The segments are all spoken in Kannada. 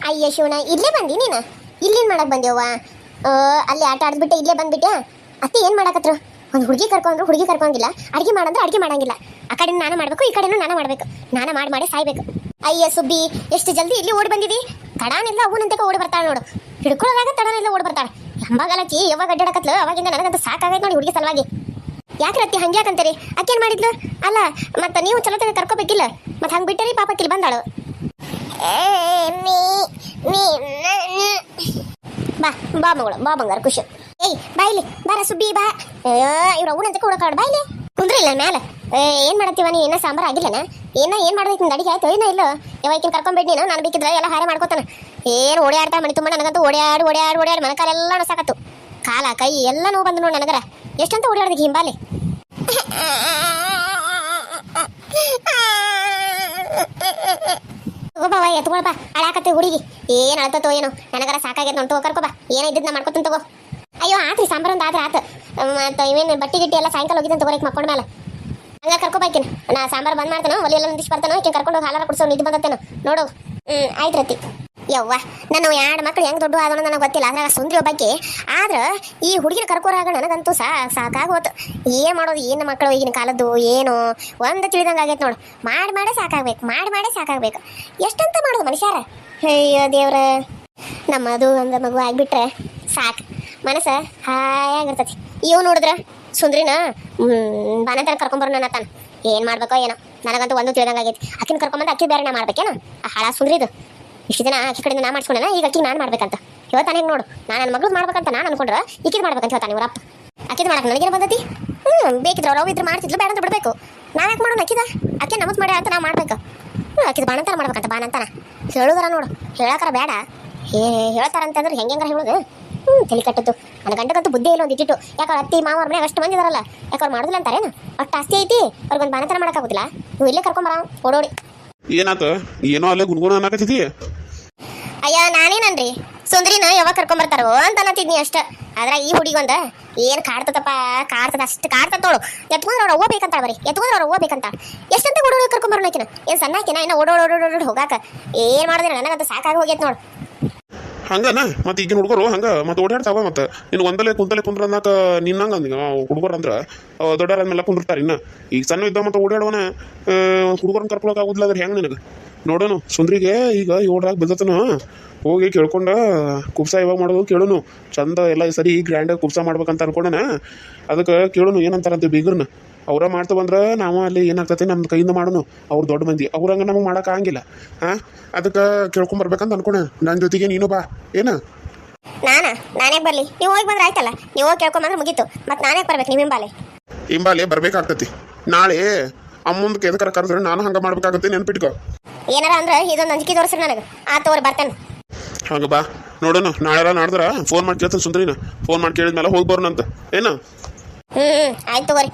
ಅಯ್ಯ ಶಿವನ, ಇಲ್ಲೇ ಬಂದಿ ನೀನು? ಇಲ್ಲೇನು ಮಾಡಕ್ ಬಂದೇವ್ವ? ಅಲ್ಲಿ ಆಟ ಆಡ್ಬಿಟ್ಟೆ ಇಲ್ಲೇ ಬಂದ್ಬಿಟ್ಟೆ. ಅತ್ತೆ ಏನು ಮಾಡಕತ್ರು? ಒಂದು ಹುಡುಗಿ ಕರ್ಕೊಂಡ್ರು, ಹುಡುಗಿ ಕರ್ಕೊಂಗಿಲ್ಲ. ಅಡುಗೆ ಮಾಡಂದ್ರೆ ಅಡುಗೆ ಮಾಡಂಗಿಲ್ಲ. ಆ ಕಡೆ ನಾನು ಮಾಡಬೇಕು, ಈ ಕಡೆನೂ ನಾನು ಮಾಡಬೇಕು. ನಾನು ಮಾಡಿ ಸಾಯ್ಬೇಕು. ಅಯ್ಯ ಸುಬ್ಬಿ, ಎಷ್ಟು ಜಲ್ದಿ ಇಲ್ಲಿ ಓಡಿ ಬಂದಿದಿ? ತಡಾನಿಲ್ಲ ಅವನಂತಕ ಓಡಿ ಬರ್ತಾಳೆ ನೋಡು. ಹಿಡ್ಕೊಳ್ಳೋದಾಗ ತಡಾನಿಲ್ಲ ಓಡಿ ಬರ್ತಾಳೆ. ಎಂಬಾಗಲಕ್ಕಿ ಯಾವಾಗ ಅಡ್ಡಾಡಕತ್ಲು, ಅವಾಗಿಂದ ನನಗಂತೂ ಸಾಕಾಗೈತೆ ನೋಡಿ ಹುಡುಗಿ ಸಲುವಾಗಿ. ಯಾಕೆ ರತ್ತಿ ಹಂಗೆ ಯಾಕಂತೀರಿ? ಅಕ್ಕೇನು ಮಾಡಿದ್ಲು? ಅಲ್ಲ ಮತ್ತೆ ನೀವು ಚಲೋ ತಗ ಕರ್ಕೋಬೇಕಿಲ್ಲ, ಮತ್ತೆ ಹಂಗೆ ಬಿಟ್ಟರಿ ಪಾಪಕ್ಕಿಲ್ಲಿ ಬಂದಾಳು. ಬಾ ಬಾ ಮಗಳು, ಬಾ ಬಂಗಾರ ಖುಷಿ. ಏಯ್ ಬಾಯ್ಲಿ ಬಾರ ಸುಬ್ಬಿ ಬಾ. ಇವ್ರ ಅವನಂತಕ ಹುಡುಕಾಡು ಬಾಯ್ಲಿ. ಕುಂದ್ರಿ ಇಲ್ಲ ಮೇಲೆ. ಏನು ಮಾಡತ್ತೀವ ನೀ? ಇನ್ನೂ ಸಾಂಬಾರು ಆಗಿಲ್ಲನ? ಏನು ಮಾಡೋದೈತಿ ನಿಂದು ಅಡಿಗೆ? ಆಯ್ತು ಏನೋ ಇಲ್ಲ? ಯಾವಾಗಿನ ಕರ್ಕೊಂಡ್ಬಿಟ್ಟು ನೀನು, ನಾನು ಬೇಕಿದ್ರೆ ಎಲ್ಲ ಹಾರೆ ಮಾಡ್ಕೋತಾನೆ. ಏನು ಓಡಾಡ್ತಾ ಮನೆ ತುಂಬ ನನಗಂತೂ ಓಡಾಡಿ ಮನಕಾಲೆಲ್ಲ ನಸಾಕತ್ತು. ಕಾಲ ಕೈ ಎಲ್ಲ ನೋವು ಬಂದು ನೋಡಿ ನನಗರ. ಎಷ್ಟಂತ ಓಡಾಡ್ದಕ್ಕೆ ಹಿಂಬಾಲಿ. ಬಾವ ಎತ್ಕೊಳ್ಬಾ, ಅಳಾಕತ್ತೆ ಹುಡುಗಿ. ಏನು ಅಳ್ತೋ ಏನೋ ನನಗರ ಸಾಕಾಗೈತೆ ನೋಡ್ತೋ, ಕರ್ಕೊಬಾ. ಏನೋ ಇದ್ದಿದ್ದು ನಾ ಮಾಡ್ಕೊತೀನಿ ತಗೋ. ಅಯ್ಯೋ ಆತ್ರಿ ಸಾಂಬಾರು ಒಂದು ಆದ್ರೆ ಆತು. ಮತ್ತು ಇವೇನು ಬಟ್ಟೆ ಗಿಟ್ಟಿ ಎಲ್ಲ ಸಾಯಂಕಾಲ ಹೋಗಿದ್ದಾನೆ ತಗೋರಕ್ಕೆ ಮಕ್ಕೊಂಡ ಮೇಲೆ. ಹಂಗೆ ಕರ್ಕೊಬಾಕಿನ ನಾ ಸಾಂಬಾರು ಬಂದ್ ಮಾಡ್ತಾನೋ, ಒಲಿ ಎಲ್ಲ ನಿಂದಿಸಿ ಬರ್ತಾನೋ, ಈಕೆ ಕರ್ಕೊಂಡು ಹೋಗಿ ಹಾಲಾರ ಕುಡಿಸೋ ನಿದ್ದು ಬಂದತ್ತೇನೋ ನೋಡು. ಆಯ್ತು ರತಿ. ಯವ್ವ, ನಾನು 2 ಮಕ್ಳು ಹೆಂಗೆ ದೊಡ್ಡ ಆದೋಣ ನನಗೆ ಗೊತ್ತಿಲ್ಲ. ಅದ್ರಾಗ ಸುಂದ್ರಿ ಒಬ್ಬಾಕಿ. ಆದ್ರೆ ಈ ಹುಡುಗಿನ ಕರ್ಕೋರಾಗ ನನಗಂತೂ ಸಾಕಾಗೋತು. ಏನು ಮಾಡೋದು? ಏನು ಮಕ್ಕಳು ಈಗಿನ ಕಾಲದ್ದು ಏನು ಒಂದು ತಿಳಿದಂಗೆ ಆಗೈತೆ ನೋಡು. ಮಾಡೇ ಸಾಕಾಗಬೇಕು. ಎಷ್ಟಂತ ಮಾಡೋದು ಮನುಷ್ಯರ? ಅಯ್ಯೋ ದೇವ್ರ, ನಮ್ಮದು ಒಂದು ಮಗು ಆಗಿಬಿಟ್ರೆ ಸಾಕು, ಮನಸ್ಸು ಹಾಯಾಗಿರ್ತತಿ. ಇವು ನೋಡಿದ್ರೆ ಸುಂದ್ರಿನ ಬಾನಂತನ ಕರ್ಕೊಂಬರೋ ನನ್ನ ತಾನು. ಏನು ಮಾಡ್ಬೇಕೋ ಏನೋ, ನನಗಂತೂ ಒಂದು ತಿಳಿದಂಗೆ ಆಗೈತಿ. ಅಕ್ಕಿನ ಕರ್ಕೊಂಬಂದು ಅಕ್ಕಿ ಬೇರೆ ನಾ ಮಾಡ್ಬೇಕೇನೋ? ಆ ಹಾಳ ಸುಂದ್ರಿದು ಇಷ್ಟು ದಿನ ಆಕಿ ಕಡೆಯಿಂದ ನಾ ಮಾಡ್ಸ್ಕೊಂಡೇನ, ಈಗ ಅಕ್ಕಿಗೆ ನಾನು ಮಾಡ್ಬೇಕಂತ ಹೇಳ್ತಾನೆ. ನೋಡು, ನಾನು ನನ್ನ ಮಗಳು ಮಾಡ್ಬೇಕಂತ ನಾನು ಅನ್ಕೊಂಡ್ರೆ ಈಕಿದ್ ಮಾಡ್ಬೇಕಂತ ಹೇಳ್ತಾನೆ ಇವರಪ್ಪ. ಅಕ್ಕಿದ್ ಮಾಡಕ್ಕೆ ನನಗೇನು ಬಂದತಿ? ಬೇಕಿದ್ರೆ ಅವ್ರು ಇದ್ರೆ ಮಾಡ್ತಿದ್ಲು, ಬೇಡ ಅಂತ ಬಿಡಬೇಕು. ನಾನು ಯಾಕೆ ಮಾಡೋಣ? ಅಕ್ಕಿ ನಮಸ್ ಮಾಡಿ ಅಂತ ನಾವು ಮಾಡ್ಬೇಕು. ಅಕ್ಕಿದ್ ಬಾಣಂತನ ಮಾಡ್ಬೇಕಂತ. ಬಾಣಂತನ ಹೇಳುದಾರ ನೋಡು, ಹೇಳಕ್ಕಾರ ಬೇಡ. ಹೇಳ್ತಾರಂತಂದ್ರೆ ಹೆಂಗಾರ ಹೇಳೋದು? ತಲೆ ಕಟ್ಟದ್ದು. ನನ್ನ ಗಂಟಗಂತೂ ಬುದ್ಧಿ ಇಲ್ಲ ಒಂದು ಇಟ್ಟಿಟ್ಟು. ಯಾಕೆ ಅವ್ರ ಅತ್ತಿ ಮಾವ ಅವ್ರ ಮನೆಯಾಗ ಅಷ್ಟು ಮಂದಿ ಇದಾರಲ್ಲ, ಯಾಕೆ ಅವ್ರು ಮಾಡೋದಿಲ್ಲ ಅಂತಾರೇನು? ಅಷ್ಟು ಆಸ್ತಿ ಐತಿ ಅವ್ರಿಗೊಂದು ಬಾಣಂತನ ಮಾಡೋಕ್ಕಾಗೋದಿಲ್ಲ? ನೀವು ಇಲ್ಲೇ ಕರ್ಕೊಂಬರ ಓಡೋಡಿ. ಏನಾತ? ಏನೋ ಅಲ್ಲೇ ಗುನ್ಗುನ ಅನ್ನಕತ್ತಿದ್ದಿ? ಅಯ್ಯ ನಾನೇನನ್ರಿ, ಸುಂದ್ರಿನ ಯಾವಾಗ ಕರ್ಕೊಂಬರ್ತಾರೋ ಅಂತ ಅನ್ನತ್ತಿದ್ನಿ ಅಷ್ಟ. ಆದ್ರೆ ಈ ಹುಡುಗೊಂದ ಏನು ಕಾಡ್ತದಪ್ಪ, ಅಷ್ಟು ಕಾಡ್ತದ ನೋಡು. ಎತ್ಕೊಂಡ್ರೆ ಅವ್ರು ಅವ್ವ ಬೇಕಂತ ಬರೀ, ಎಷ್ಟಂತ ಓಡೋಡಿ ಕರ್ಕೊಂಬರೋಣಕಿನ? ಏನು ಸಣ್ಣ ಹಾಕಿನ ಇನ್ನು ಓಡೋಡಿ ಹೋಗಾಕ? ಏನು ಮಾಡೋದಿಲ್ಲ, ನನಗಂತ ಸಾಕಾಗಿ ಹೋಗೈತೆ ನೋಡು. ಹಂಗನ ಮತ್ತೆ ಈಗಿನ ಹುಡುಗರು ಹಂಗೆ ಮತ್ತೆ ಓಡಾಡ್ತಾವ. ಮತ್ತೆ ನೀನು ಒಂದಲೇ ಕುಂದ್ರ ಅನ್ನಕ ನಿನ್ನಂಗ ಹುಡುಗರು ಅಂದ್ರೆ ದೊಡ್ಡರಾದ್ಮೇಲೆ ಕುಂದಿರ್ತಾರೆ. ಇನ್ನು ಈಗ ಸಣ್ಣ ಇದ್ದ ಮತ್ತೆ ಓಡಾಡೋಣ ಹುಡುಗರನ್ನ ಕರ್ಕೊಳಕ್ ಆಗುದಿಲ್ಲ. ಅದ್ರ ಹೆಂಗೆ ನಿನಗೆ? ನೋಡೋನು ಸುಂದ್ರಿಗೆ ಈಗ 7ರಾಗ ಬೆಳ್ದತನು. ಹೋಗಿ ಕೇಳ್ಕೊಂಡ ಕುಬ್ಸ ಯಾವಾಗ ಮಾಡೋದು ಕೇಳೋನು. ಚಂದ ಎಲ್ಲ ಸರಿ ಗ್ರ್ಯಾಂಡಾಗಿ ಕುಬ್ಸ ಮಾಡ್ಬೇಕಂತ ಅನ್ಕೊಂಡನ. ಅದಕ್ಕೆ ಕೇಳೋನು ಏನಂತಾರಂತೆ ಬೀಗ್ರನ್ನ. ಅವರ ಮಾಡ್ತಾ ಬಂದ್ರೆ ನಾವು ಅಲ್ಲಿ ಏನಾಗ್ತೈತೆ ನಮ್ಮ ಕೈಯಿಂದ ಮಾಡೋನು. ಅವ್ರು ದೊಡ್ಡ ಮಂದಿ, ಅವ್ರಂಗೆ ನಮಗೆ ಮಾಡೋಕ್ಕಾಗಿಲ್ಲ. ಅದಕ್ಕೆ ಕೇಳ್ಕೊಂಬರ್ಬೇಕಂತ ಅನ್ಕೊಂಡೆ. ನನ್ನ ಜೊತೆಗೆ ನೀನು ಬಾ. ಏನು ನಾನೇ ಬರ್ಲಿ? ನೀವು ಹೋಗಿ ಬಂದ್ರೆ ಆಯ್ತಲ್ಲ. ನೀವು ಹೋಗಿ ಕೇಳ್ಕೊಂಬಂದ್ರೆ ಮುಗೀತು. ಮತ್ತೆ ನಾನೇ ಬರ್ಬೇಕು ನಿಮ್ಮ ಹಿಂಬಾಲೆ ಬರ್ಬೇಕಾಗ್ತತಿ. ನಾಳೆ ಅಮ್ಮಂದಕ್ಕೆ ಎದಕ್ಕಾರ ಕರೆದ್ರೆ ನಾನು ಹಂಗೆ ಮಾಡ್ಬೇಕಾಗತ್ತೆ, ನೆನ್ಪಿಟ್ಕೋ. ಏನಾರ ಅಂದ್ರೆ ಇದೊಂದು ಅಂಜಿಕೆ ತೋರಿಸ್ರಿ ನನಗೆ. ತೋರಿ ಬರ್ತೇನೆ. ಹಂಗೆ ಬಾ. ನೋಡೋಣ ನಾಳೆ ನಾಡ್ದ್ರ ಫೋನ್ ಮಾಡಿ ಕೇಳ್ತಾನೆ ಸುಂದ್ರಿನ. ಫೋನ್ ಮಾಡಿ ಕೇಳಿದ್ಮೇಲೆ ಹೋಗಿ ಬರೋಣಂತ. ಏನು? ಆಯ್ತು ತಗೋರಿ.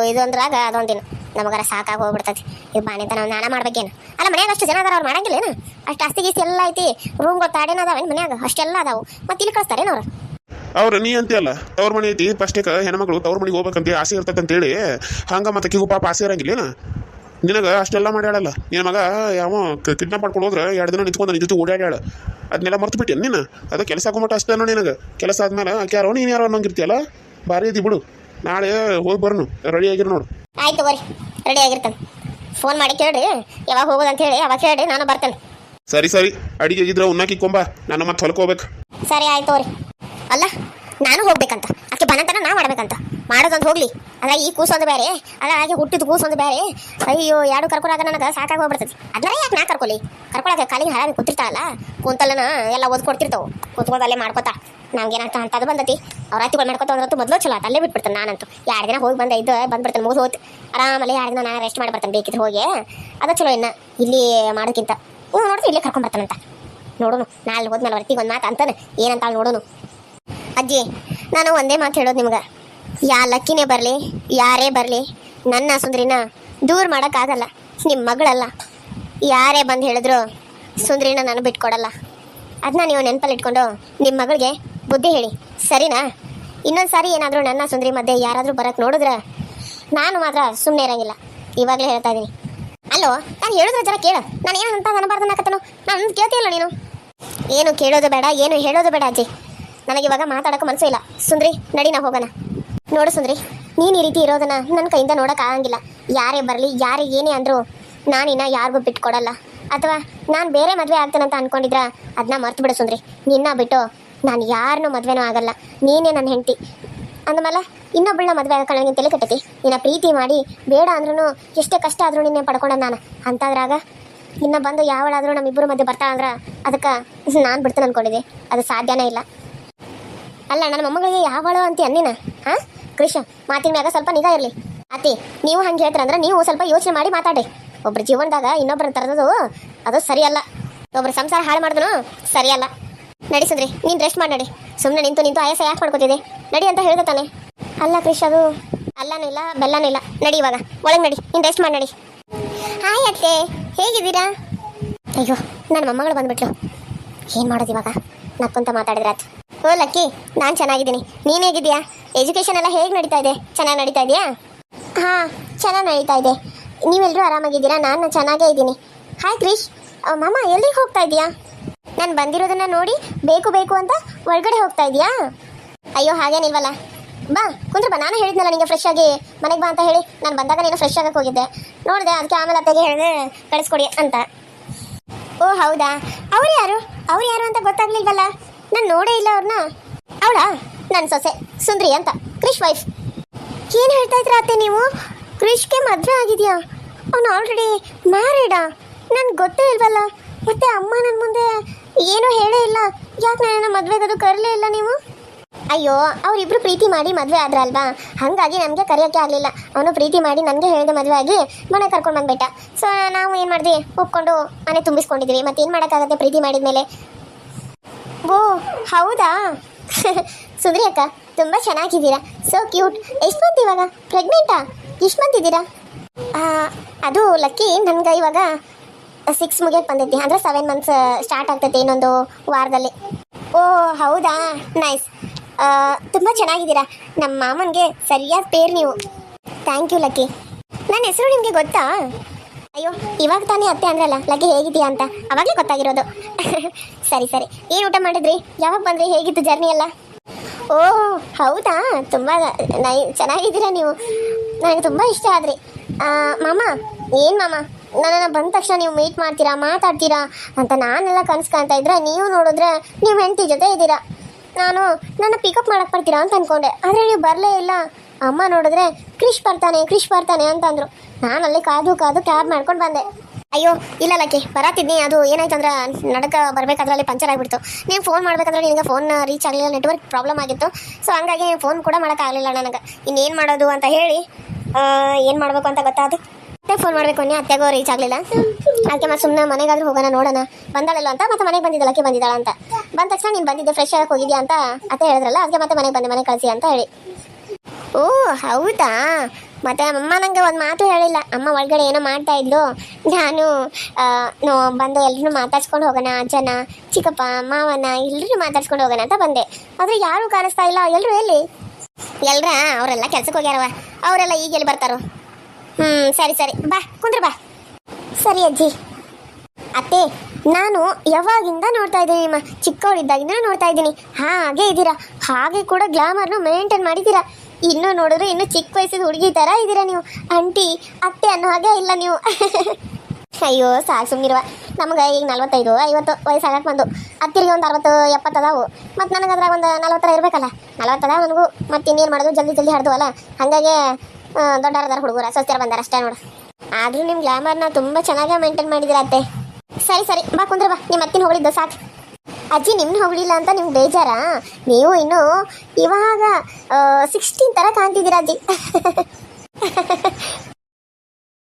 ಇದೊಂದ್ರಾಗ ಅದೊಂದಿನ ನಮಗಾರ ಸಾಕಾಗಿ ಹೋಗ್ಬಿಡ್ತೈತಿ. ಇದು ಬಾಣಿತ ನಾವು ನಾನ ಮಾಡ್ಬೇಕೇನು? ಅಲ್ಲ ಮನ್ಯಾಗ ಅಷ್ಟು ಜನ ಅದಾರ, ಅವ್ರು ಮಾಡಂಗಿಲ್ಲೇನು? ಅಷ್ಟು ಆಸ್ತಿ ಗೀಸ್ತಿ ಎಲ್ಲ ಐತಿ, ರೂಮ್ ಗೊತ್ತಾಡೇನ ಅದಾವ ಮನ್ಯಾಗ ಅಷ್ಟೆಲ್ಲ ಅದಾವು. ಮತ್ತೆ ಇಲ್ಲಿ ಕಳಿಸ್ತಾರೇನು ಅವ್ರು? ನೀ ಅಂತೀಯಲ್ಲ ತವ್ರ ಮನೆ ಐತಿ, ಫಸ್ಟಿಗೆ ಹೆಣ್ಮಕ್ಳು ತವ್ರ ಮನೆಗೆ ಹೋಗ್ಬೇಕಂತ ಆಸೆ ಇರ್ತೈತೆ ಅಂತೇಳಿ ಹಂಗೆ ಮತ್ತೆ ಕಿಗು ಪಾಪ ಆಸೆ ಇರಂಗಿಲ್ಲೇನು? ನಿನಗೆ ಅಷ್ಟೆಲ್ಲ ಮಾಡ್ಯಾಡಲ್ಲ. ನಿನ್ನ ಮಗ ಯಾವ ಕಿಡ್ನಾಪ್ ಮಾಡ್ಕೊಂಡು ಹೋದ್ರೆ 2 ದಿನ ನಿಂತ್ಕೊಂಡು ನಿನ್ನ ಜೊತೆ ಓಡಾಡ್ಯಾಳ. ಅದನ್ನೆಲ್ಲ ಮರ್ತು ಬಿಟ್ಟೇನು ನೀನು? ಅದು ಕೆಲಸ ಹಾಕೊಂಬಿಟ್ಟು ಅಷ್ಟೇ ನೋಡಿ. ನಿನಗೆ ಕೆಲಸ ಆದ್ಮೇಲೆ ಯಾರೋ ನೀನು ಯಾರೋ ಅನ್ನೋಂಗಿರ್ತೀಯಲ್ಲ. ಭಾರಿ ಐತಿ ಬಿಡು. ನಾಳೆ ಹೋಗಿ ಬರ್ನು, ರೆಡಿ ಆಗಿರು ನೋಡು. ಆಯ್ತು ತಗೋರಿ, ರೆಡಿ ಆಗಿರ್ತಾನೆ. ಫೋನ್ ಮಾಡಿ ಕೇಳಿ ಯಾವಾಗ ಹೋಗೋದಂತ ಹೇಳಿ, ಅವಾಗ ಕೇಳಿ ನಾನು ಬರ್ತೇನೆ. ಸರಿ ಅಡಿಗೆ ಇದ್ರೆ ಉಣ್ಣಾಕಿಕೊಂಬ, ನಾನು ಮತ್ತೆ ಹೊಲಕ್ಕೆ ಹೋಗ್ಬೇಕು. ಸರಿ ಆಯ್ತು ತಗೋರಿ. ಅಲ್ಲ ನಾನು ಹೋಗ್ಬೇಕಂತ, ಅದಕ್ಕೆ ಬನಂತನ ನಾ ಮಾಡ್ಬೇಕಂತ ಮಾಡೋದಂತ ಹೋಗ್ಲಿ. ಅಲ್ಲ ಈ ಕೂಸೊಂದು ಬೇರೆ, ಅಲ್ಲ ಹಾಗೆ ಹುಟ್ಟಿದ ಕೂಸೊಂದು ಬೇರೆ. ಅಯ್ಯೋ 2 ಕರ್ಕೊಳಾಗ ನನಗೆ ಸಾಕಾಗಿ ಹೋಗ್ಬಿಡ್ತೈತಿ. ಅದನ್ನ ಯಾಕೆ ನಾ ಕರ್ಕೊಳಕ್ಕೆ ಕಾಲಿಗೆ ಹಾಳಾಗಿ ಕೂತಿರ್ತಾಳಲ್ಲ, ಕೂತಲ್ಲನ ಎಲ್ಲ ಓದ್ಕೊಡ್ತಿರ್ತಾವೆ. ಕೂತ್ಕೊಂಡು ಅಲ್ಲೇ ಮಾಡ್ಕೊತಾ ನಮ್ಗೇನಾಗ್ತಾ ಅಂತ ಅದು ಬಂದತಿ. ಅವ್ರ ಹತ್ತಿಗಳು ಮಾಡ್ಕೊತ ಅಂದ್ರಂತೂ ಮೊದಲು ಚಲೋ ಆತ. ಅಲ್ಲೇ ಬಿಟ್ಬಿಡ್ತಾನೆ. ನಾನಂತೂ 2 ದಿನ ಹೋಗಿ ಬಂದ್ಬಿಡ್ತಾನೆ. ಮುಗಿದು ಹೋಯ್ತು ಆರಾಮಲ್ಲಿ 2 ದಿನ ನಾನು ರೆಸ್ಟ್ ಮಾಡಿ ಬರ್ತಾನೆ ಬೇಕಿದ್ರೆ ಹೋಗಿ. ಅದು ಚಲೋ. ಇನ್ನು ಇಲ್ಲಿ ಮಾಡೋಕ್ಕಿಂತ ನೋಡ್ರಿ ಇಲ್ಲೇ ಕರ್ಕೊಂಡ್ಬರ್ತಾನಂತ. ನೋಡೋನು ನಾಳೆ ಹೋದ್ಮೇಲೆ ವರ್ತಿಗೆ ಒಂದು ಮಾತು ಅಂತಾನೆ. ಏನಂತ ನೋಡೋನು. ಅಜ್ಜಿ ನಾನು ಒಂದೇ ಮಾತು ಹೇಳೋದು ನಿಮ್ಗೆ, ಲಕ್ಕಿನೇ ಬರಲಿ ಯಾರೇ ಬರಲಿ ನನ್ನ ಸುಂದ್ರಿನ ದೂರ ಮಾಡೋಕ್ಕಾಗಲ್ಲ. ನಿಮ್ಮ ಮಗಳಲ್ಲ. ಯಾರೇ ಬಂದು ಹೇಳಿದ್ರು ಸುಂದ್ರಿನ ನಾನು ಬಿಟ್ಕೊಡಲ್ಲ. ಅದನ್ನ ನೀವು ನೆನಪಲ್ಲಿ ಇಟ್ಕೊಂಡು ನಿಮ್ಮ ಮಗಳಿಗೆ ಬುದ್ಧಿ ಹೇಳಿ, ಸರಿನಾ? ಇನ್ನೊಂದು ಸಾರಿ ಏನಾದರೂ ನನ್ನ ಸುಂದ್ರಿ ಮಧ್ಯೆ ಯಾರಾದರೂ ಬರೋಕ್ಕೆ ನೋಡಿದ್ರೆ ನಾನು ಮಾತ್ರ ಸುಮ್ಮನೆ ಇರೋಂಗಿಲ್ಲ. ಇವಾಗಲೇ ಹೇಳ್ತಾ ಇದ್ದೀನಿ. ಅಲ್ಲೋ ನಾನು ಹೇಳಿದ್ರೆ ಜರ ಕೇಳು. ನಾನು ಏನು ಅಂತ ಅನ್ನಬಾರ್ದು ಅನ್ನಕತ್ತನು. ನಾನು ಕೇಳ್ತೀಯಲ್ಲ ನೀನು. ಏನು ಕೇಳೋದು ಬೇಡ, ಏನು ಹೇಳೋದು ಬೇಡ ಅಜ್ಜಿ. ನನಗಿವಾಗ ಮಾತಾಡೋಕೆ ಮನಸ್ಸು ಇಲ್ಲ. ಸುಂದ್ರಿ, ನಡಿ ನಾವು ಹೋಗೋಣ. ನೋಡು ಸುಂದ್ರಿ, ನೀನು ಈ ರೀತಿ ಇರೋದನ್ನ ನನ್ನ ಕೈಯಿಂದ ನೋಡೋಕ್ಕಾಗಂಗಿಲ್ಲ. ಯಾರೇ ಬರಲಿ, ಯಾರೇ ಏನೇ ಅಂದರೂ ನಾನಿನ್ನ ಯಾರಿಗೂ ಬಿಟ್ಕೊಡಲ್ಲ. ಅಥವಾ ನಾನು ಬೇರೆ ಮದುವೆ ಆಗ್ತಾನಂತ ಅಂದ್ಕೊಂಡಿದ್ರ ಅದನ್ನ ಮರ್ತು ಬಿಡು ಸುಂದ್ರಿ. ನಿನ್ನ ಬಿಟ್ಟು ನಾನು ಯಾರನ್ನೂ ಮದುವೆನೂ ಆಗಲ್ಲ. ನೀನೇ ನನ್ನ ಹೆಂಡತಿ ಅಂದಮೇಲೆ ಇನ್ನೊಬ್ಬಳನ್ನ ಮದುವೆ ಆಗೋಕೆ ನನಗೆ ತಲೆ ಕೆಟ್ಟತಿ. ನಿನ್ನ ಪ್ರೀತಿ ಮಾಡಿ ಬೇಡ ಅಂದ್ರೂ ಎಷ್ಟೇ ಕಷ್ಟ ಆದರೂ ನಿನ್ನೆ ಪಡ್ಕೊಂಡ ನಾನು ಅಂತಾದ್ರಾಗ ಇನ್ನು ಬಂದು ಯಾವಳಾದರೂ ನಮ್ಮಿಬ್ಬರು ಮಧ್ಯೆ ಬರ್ತಾಳಂದ್ರೆ ಅದಕ್ಕೆ ನಾನು ಬಿಡ್ತೇನೆ ಅಂದ್ಕೊಂಡಿದ್ದೆ. ಅದು ಸಾಧ್ಯನೇ ಇಲ್ಲ. ಅಲ್ಲ, ನನ್ನ ಮೊಮ್ಮಗಳಿಗೆ ಯಾವಳು ಅಂತಿ ಅನ್ನಿನ? ಹಾಂ ಕೃಷ, ಮಾತಿನ ಮ್ಯಾಗ ಸ್ವಲ್ಪ ನಿಗಾ ಇರಲಿ. ಅತಿ, ನೀವು ಹಂಗೆ ಹೇಳ್ತೀರಂದ್ರೆ ನೀವು ಸ್ವಲ್ಪ ಯೋಚನೆ ಮಾಡಿ ಮಾತಾಡಿ. ಒಬ್ರ ಜೀವನದಾಗ ಇನ್ನೊಬ್ಬರ ತರದು ಅದು ಸರಿಯಲ್ಲ. ಒಬ್ರ ಸಂಸಾರ ಹಾಳು ಮಾಡಿದ್ರು ಸರಿಯಲ್ಲ. ನಡೆಸಿದ್ರಿ, ನೀನು ರೆಸ್ಟ್ ಮಾಡಿ ನಡಿ. ಸುಮ್ಮನೆ ನಿಂತು ಆಯಾಸ ಯಾಕೆ ಮಾಡ್ಕೋತಿದೆ? ನಡಿ ಅಂತ ಹೇಳ್ದೆ ತಾನೆ. ಅಲ್ಲ ಕೃಷ್, ಅದು ಅಲ್ಲನೂ ಇಲ್ಲ ಬೆಲ್ಲನೂ ಇಲ್ಲ. ನಡಿ ಇವಾಗ ಒಳಗೆ ನಡಿ, ನೀನು ರೆಸ್ಟ್ ಮಾಡಿ ನಡಿ. ಹಾಯ್ ಅತ್ತೆ, ಹೇಗಿದ್ದೀರಾ? ಅಯ್ಯೋ, ನನ್ನ ಮೊಮ್ಮಗಳು ಬಂದ್ಬಿಟ್ಲು. ಏನು ಮಾಡೋದು ಇವಾಗ? ನಕ್ಕೊಂತ ಮಾತಾಡಿದ್ರೆ ಆಯ್ತು. ಓ ಲಕ್ಕಿ, ನಾನು ಚೆನ್ನಾಗಿದ್ದೀನಿ. ನೀನು ಹೇಗಿದ್ದೀಯಾ? ಎಜುಕೇಷನ್ ಎಲ್ಲ ಹೇಗೆ ನಡೀತಾ ಇದೆ? ಚೆನ್ನಾಗಿ ನಡೀತಾ ಇದೆಯಾ? ಹಾಂ, ಚೆನ್ನಾಗಿ ನಡೀತಾ ಇದೆ. ನೀವೆಲ್ಲರೂ ಆರಾಮಾಗಿದ್ದೀರಾ? ನಾನು ಚೆನ್ನಾಗೇ ಇದ್ದೀನಿ. ಹಾಯ್ ಕ್ರಿಶ್, ಮಾಮ ಎಲ್ಲಿಗೆ ಹೋಗ್ತಾ ಇದೆಯಾ? ನಾನು ಬಂದಿರೋದನ್ನು ನೋಡಿ ಬೇಕು ಅಂತ ಒಳಗಡೆ ಹೋಗ್ತಾ ಇದೆಯಾ? ಅಯ್ಯೋ ಹಾಗೇನಿಲ್ವಲ್ಲ. ಬಾ ಕುಂದ್ರ ಬಾ. ನಾನು ಹೇಳಿದ್ನಲ್ಲ ನಿಮಗೆ ಫ್ರೆಶ್ ಆಗಿ ಮನೆಗೆ ಬಾ ಅಂತ ಹೇಳಿ. ನಾನು ಬಂದಾಗ ನೀನು ಫ್ರೆಶ್ ಆಗಕ್ಕೆ ಹೋಗಿದ್ದೆ ನೋಡಿದೆ. ಅದಕ್ಕೆ ಆಮೇಲೆ ಅತ್ತೆಗೆ ಹೇಳಿದೆ ಕಳಿಸ್ಕೊಡಿ ಅಂತ. ಓ ಹೌದಾ? ಅವ್ರು ಯಾರು ಅಂತ ಗೊತ್ತಾಗ್ಲಿಲ್ವಲ್ಲ. ನಾನು ನೋಡೇ ಇಲ್ಲ ಅವ್ರನ್ನ. ಅವಳಾ ನನ್ನ ಸೊಸೆ ಸುಂದ್ರಿ ಅಂತ, ಕ್ರಿಶ್ ವೈಫ್. ಏನು ಹೇಳ್ತಾ ಇದ್ರ ಅತ್ತೆ ನೀವು? ಕ್ರಿಶ್ಗೆ ಮದುವೆ ಆಗಿದೆಯಾ? ಅವನು ಆಲ್ರೆಡಿ ಮ್ಯಾರಿಡಾ? ನನ್ಗೆ ಗೊತ್ತೇ ಇಲ್ವಲ್ಲ. ಮತ್ತೆ ಅಮ್ಮ ನನ್ನ ಮುಂದೆ ಏನೂ ಹೇಳೇ ಇಲ್ಲ. ಯಾಕೆ ನನ್ನ ಮದುವೆಗದು ಕರಲೇ ಇಲ್ಲ ನೀವು? ಅಯ್ಯೋ, ಅವರಿಬ್ರು ಪ್ರೀತಿ ಮಾಡಿ ಮದುವೆ ಆದ್ರಲ್ವಾ, ಹಾಗಾಗಿ ನಮಗೆ ಕರೆಯೋಕ್ಕೆ ಆಗಲಿಲ್ಲ. ಅವನು ಪ್ರೀತಿ ಮಾಡಿ ನನಗೆ ಹೇಳಿದೆ ಮದುವೆ ಆಗಿ ಮನೆ ಕರ್ಕೊಂಡು ಬಂದ್ಬಿಟ್ಟ. ಸೊ ನಾವು ಏನು ಮಾಡಿದ್ವಿ, ಒಪ್ಕೊಂಡು ಮನೆ ತುಂಬಿಸ್ಕೊಂಡಿದ್ವಿ. ಮತ್ತೇನು ಮಾಡೋಕ್ಕಾಗತ್ತೆ ಪ್ರೀತಿ ಮಾಡಿದ ಮೇಲೆ. ಓ ಹೌದಾ? ಸುಂದ್ರಿ ಅಕ್ಕ, ತುಂಬ ಚೆನ್ನಾಗಿದ್ದೀರಾ. So cute. ಎಷ್ಟು ಮಂತ್ ಇವಾಗ ಪ್ರೆಗ್ನೆಂಟಾ? ಎಷ್ಟು ಮಂತ್ ಇದ್ದೀರಾ? ಅದು ಲಕ್ಕಿ, ನನಗೆ ಇವಾಗ 6 ಮುಗಿಯಕ್ಕೆ ಬಂದೈತಿ. ಅಂದರೆ 7 ಮಂತ್ಸ್ ಸ್ಟಾರ್ಟ್ ಆಗ್ತೈತೆ ಇನ್ನೊಂದು ವಾರದಲ್ಲಿ. ಓ ಹೌದಾ, ನೈಸ್. ತುಂಬ ಚೆನ್ನಾಗಿದ್ದೀರಾ. ನಮ್ಮ ಮಾಮನಿಗೆ ಸರಿಯಾದ ಪೇರು ನೀವು. Thank you Lucky. ನನ್ನ ಹೆಸರು ನಿಮಗೆ ಗೊತ್ತಾ? ಅಯ್ಯೋ, ಇವಾಗ ತಾನೇ ಅತ್ತೆ ಅಂದ್ರಲ್ಲ ಲಕ್ಕಿ ಹೇಗಿದೆಯಾ ಅಂತ, ಅವಾಗಲೇ ಗೊತ್ತಾಗಿರೋದು. ಸರಿ. ಏನು ಊಟ ಮಾಡಿದ್ರಿ? ಯಾವಾಗ ಬಂದ್ರಿ? ಹೇಗಿತ್ತು ಜರ್ನಿ ಎಲ್ಲ? ಓ ಹೌದಾ, ತುಂಬ ಚೆನ್ನಾಗಿದ್ದೀರಾ ನೀವು. ನನಗೆ ತುಂಬ ಇಷ್ಟ ಆದ್ರಿ. ಮಾಮ, ಏನು ಮಾಮ, ನನ್ನನ್ನು ಬಂದ ತಕ್ಷಣ ನೀವು ಮೀಟ್ ಮಾಡ್ತೀರಾ, ಮಾತಾಡ್ತೀರಾ ಅಂತ ನಾನೆಲ್ಲ ಕನಸು ಕಾಣ್ತಾ ಇದ್ರೆ, ನೀವು ನೋಡಿದ್ರೆ ನೀವು ಹೆಂಡತಿ ಜೊತೆ ಇದ್ದೀರಾ. ನಾನು ನನ್ನ ಪಿಕಪ್ ಮಾಡಕ್ಕೆ ಬರ್ತೀರಾ ಅಂತ ಅಂದ್ಕೊಂಡೆ, ಆದರೆ ನೀವು ಬರಲೇ ಇಲ್ಲ. ಅಮ್ಮ ನೋಡಿದ್ರೆ ಕ್ರಿಶ್ ಬರ್ತಾನೆ ಅಂತಂದರು. ನಾನಲ್ಲಿ ಕಾದು ಕ್ಯಾಬ್ ಮಾಡ್ಕೊಂಡು ಬಂದೆ. ಅಯ್ಯೋ ಇಲ್ಲ ಲಕ್ಕಿ, ಬರತ್ತಿದ್ನಿ. ಅದು ಏನಾಯ್ತಂದ್ರೆ ನಡಕ ಬರಬೇಕಾದ್ರಲ್ಲಿ ಪಂಚರ್ ಆಗಿಬಿಡ್ತು. ನೀವು ಫೋನ್ ಮಾಡಬೇಕಾದ್ರೆ ನಿನಗೆ ಫೋನ್ ರೀಚ್ ಆಗಲಿಲ್ಲ, ನೆಟ್ವರ್ಕ್ ಪ್ರಾಬ್ಲಮ್ ಆಗಿತ್ತು. ಸೊ ಹಂಗಾಗಿ ನೀವು ಫೋನ್ ಕೂಡ ಮಾಡೋಕ್ಕಾಗಲಿಲ್ಲ ನನಗೆ. ಇನ್ನೇನು ಮಾಡೋದು ಅಂತ ಹೇಳಿ ಏನು ಮಾಡಬೇಕು ಅಂತ ಗೊತ್ತಾದು. ಮತ್ತೆ ಫೋನ್ ಮಾಡಬೇಕು ಅನ್ನಿ, ಅತ್ತೆಗೂ ರೀಚ್ ಆಗಲಿಲ್ಲ. ಅದಕ್ಕೆ ಮತ್ತೆ ಸುಮ್ಮನೆ ಮನೆಗಾದ್ರೂ ಹೋಗೋಣ, ನೋಡೋಣ ಬಂದಾಳಲ್ಲ ಅಂತ. ಮತ್ತೆ ಮನೆಗೆ ಬಂದಿದ್ದ ಲಕ್ಕಿ ಬಂದಿದ್ದಾಳ ಅಂತ. ಬಂದ ತಕ್ಷಣ ನೀನು ಬಂದಿದ್ದೆ, ಫ್ರೆಶ್ ಆಗಕ್ಕೆ ಹೋಗಿದ್ಯಾ ಅಂತ ಅತ್ತೆ ಹೇಳಿದ್ರಲ್ಲ. ಅದಕ್ಕೆ ಮತ್ತೆ ಮನೆಗೆ ಬಂದೆ, ಮನೆ ಕಳಿಸಿ ಅಂತ ಹೇಳಿ. ಓ ಹೌದಾ? ಮತ್ತೆ ಅಮ್ಮ ನನಗೆ ಒಂದು ಮಾತು ಹೇಳಿಲ್ಲ. ಅಮ್ಮ ಒಳಗಡೆ ಏನೋ ಮಾಡ್ತಾ ಇದ್ಲು. ನಾನು ಬಂದು ಎಲ್ಲರೂ ಮಾತಾಡ್ಸ್ಕೊಂಡು ಹೋಗೋಣ, ಅಜ್ಜನ, ಚಿಕ್ಕಪ್ಪ, ಮಾವನ ಎಲ್ಲರೂ ಮಾತಾಡ್ಸ್ಕೊಂಡು ಹೋಗೋಣ ಅಂತ ಬಂದೆ. ಆದರೆ ಯಾರೂ ಕಾಣಿಸ್ತಾ ಇಲ್ಲ. ಎಲ್ಲರೂ ಎಲ್ಲಿ? ಅವರೆಲ್ಲ ಕೆಲ್ಸಕ್ಕೆ ಹೋಗ್ಯಾರವ. ಅವರೆಲ್ಲ ಈಗ ಎಲ್ಲಿ ಬರ್ತಾರೋ? ಸರಿ ಬಾ, ಕುಂದ್ರ ಬಾ. ಸರಿ ಅಜ್ಜಿ. ಅತ್ತೆ, ನಾನು ಯಾವಾಗಿಂದ ನೋಡ್ತಾ ಇದ್ದೀನಿ, ನಿಮ್ಮ ಚಿಕ್ಕವಳಿದ್ದಾಗಿಂದ ನೋಡ್ತಾ ಇದ್ದೀನಿ. ಹಾಗೆ ಇದ್ದೀರಾ, ಹಾಗೆ ಕೂಡ ಗ್ಲಾಮರ್ನು ಮೇಂಟೈನ್ ಮಾಡಿದ್ದೀರಾ. ಇನ್ನೂ ನೋಡಿದ್ರೆ ಇನ್ನೂ ಚಿಕ್ಕ ವಯಸ್ಸಿದ ಹುಡುಗಿ ಥರ ಇದ್ದೀರಾ ನೀವು. ಆಂಟಿ ಅತ್ತೆ ಅನ್ನೋ ಹಾಗೆ ಇಲ್ಲ ನೀವು. ಅಯ್ಯೋ ಸಾಕು ಸುಮ್ಮನಿರುವ. ನಮಗೆ ಈಗ 45-50 ವಯಸ್ಸಾಗಕ್ಕೆ ಬಂದು, ಅತ್ತಿರಿಗೆ ಒಂದು 60-70 ಅದಾವು. ಮತ್ತು ನನಗೆ ಅದ್ರಾಗ ಒಂದು 40 ಇರಬೇಕಲ್ಲ. 40 ಅದಾವ ನನಗೂ. ಮತ್ತು ಇನ್ನೇನು ಮಾಡೋದು, ಜಲ್ದಿ ಹರಿದವಲ್ಲ. ಹಾಗಾಗಿ ದೊಡ್ಡವರದಾರ ಹುಡುಗರ ಸ್ವಸ್ಥರ ಬಂದಾರ ಅಷ್ಟೇ ನೋಡು. ಆದರೂ ನಿಮ್ಮ ಗ್ಲಾಮರ್ನ ತುಂಬ ಚೆನ್ನಾಗೇ ಮೇಂಟೈನ್ ಮಾಡಿದ್ದೀರಾ ಅತ್ತೆ. ಸರಿ ಬಾ, ಕುಂದ್ರ ಬಾ. ನಿಮ್ಮ ಅತ್ತಿನ ಹೊಗಳಿದ್ದು ಸಾಕು. ಅಜ್ಜಿ ನಿಮ್ಮನ್ನ ಹೊಗಳಿಲ್ಲ ಅಂತ ನಿಮ್ಗೆ ಬೇಜಾರಾ? ನೀವು ಇನ್ನೂ ಇವಾಗ 16 ಥರ ಕಾಣ್ತಿದ್ದೀರಾ ಅಜ್ಜಿ.